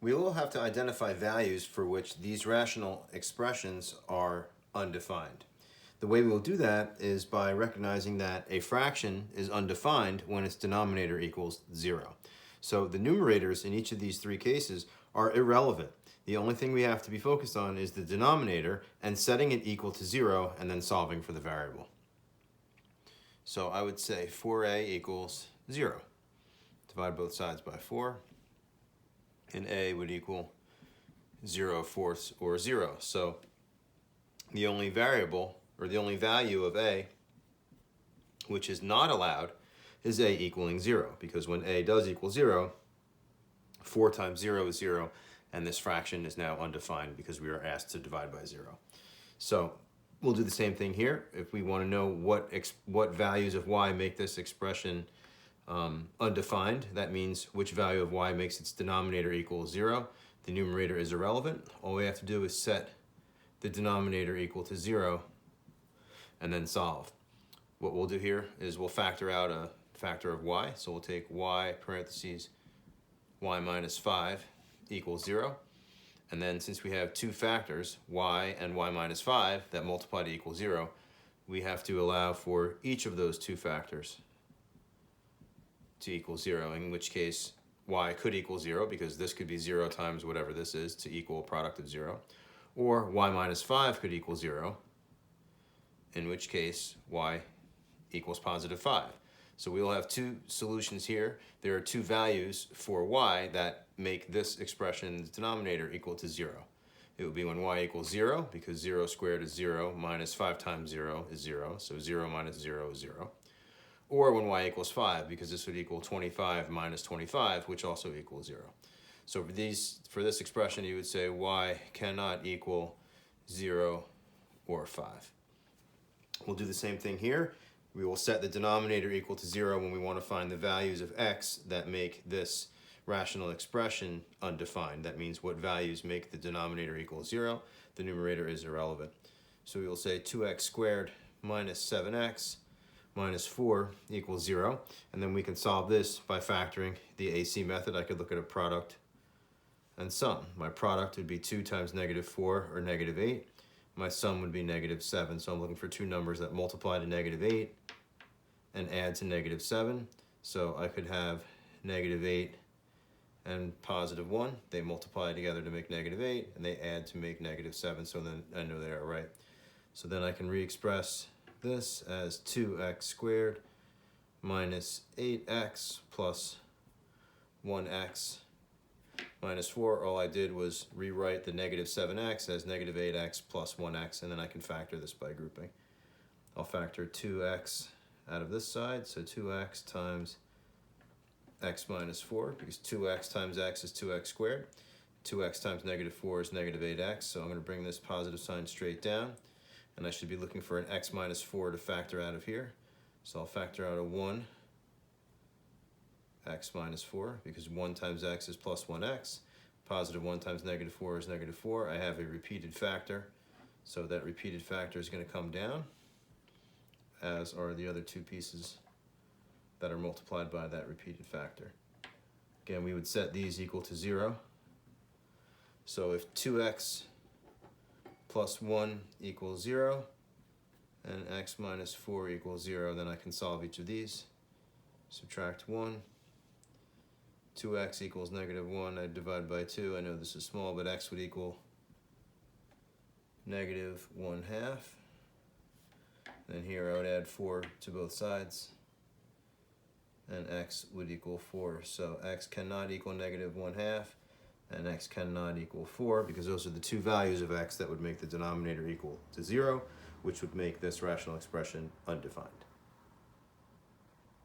we will have to identify values for which these rational expressions are undefined. The way we will do that is by recognizing that a fraction is undefined when its denominator equals 0. So the numerators in each of these three cases are irrelevant. The only thing we have to be focused on is the denominator and setting it equal to 0 and then solving for the variable. So I would say 4a equals 0. Divide both sides by 4. And a would equal 0/4 or 0. So the only variable, or the only value of a, which is not allowed, is a equaling 0. Because when a does equal 0, 4 times 0 is 0, and this fraction is now undefined because we are asked to divide by 0. So we'll do the same thing here. If we want to know what values of y make this expression undefined, that means which value of y makes its denominator equal 0. The numerator is irrelevant. All we have to do is set the denominator equal to 0 and then solve. What we'll do here is we'll factor out a factor of y. So we'll take y parentheses y minus 5 equals 0. And then since we have two factors, y and y minus 5, that multiply to equal 0, we have to allow for each of those two factors to equal 0, in which case y could equal 0 because this could be 0 times whatever this is to equal a product of 0. Or y minus 5 could equal 0, in which case y equals positive 5. So we will have two solutions here. There are two values for y that make this expression's denominator equal to 0. It would be when y equals 0, because 0 squared is 0, minus 5 times 0 is 0, so 0 minus 0 is 0. Or when y equals 5, because this would equal 25 minus 25, which also equals 0. So for this expression, you would say y cannot equal 0 or 5. We'll do the same thing here. We will set the denominator equal to 0 when we want to find the values of x that make this rational expression undefined. That means what values make the denominator equal 0. The numerator is irrelevant. So we will say 2x squared minus 7x minus 4 equals 0. And then we can solve this by factoring the AC method. I could look at a product and sum. My product would be 2 times negative 4, or negative 8. My sum would be negative 7. So I'm looking for two numbers that multiply to negative 8 and add to negative 7. So I could have negative 8 and positive 1. They multiply together to make negative 8, and they add to make negative 7. So then I know they are right. So then I can re-express this as 2x squared minus 8x plus 1x minus 4. All I did was rewrite the negative 7x as negative 8x plus 1x, and then I can factor this by grouping. I'll factor 2x out of this side, so 2x times x minus 4, because 2x times x is 2x squared. 2x times negative 4 is negative 8x, so I'm going to bring this positive sign straight down, and I should be looking for an x minus 4 to factor out of here. So I'll factor out a 1 x minus 4, because 1 times x is plus 1x. Positive 1 times negative 4 is negative 4. I have a repeated factor, so that repeated factor is going to come down, as are the other two pieces that are multiplied by that repeated factor. Again, we would set these equal to 0. So if 2x plus 1 equals 0 and x minus 4 equals 0, then I can solve each of these. Subtract 1. 2x equals negative 1. I divide by 2. I know this is small, but x would equal negative 1/2. Then here I would add 4 to both sides, and x would equal 4. So x cannot equal negative 1/2, and x cannot equal 4, because those are the two values of x that would make the denominator equal to 0, which would make this rational expression undefined.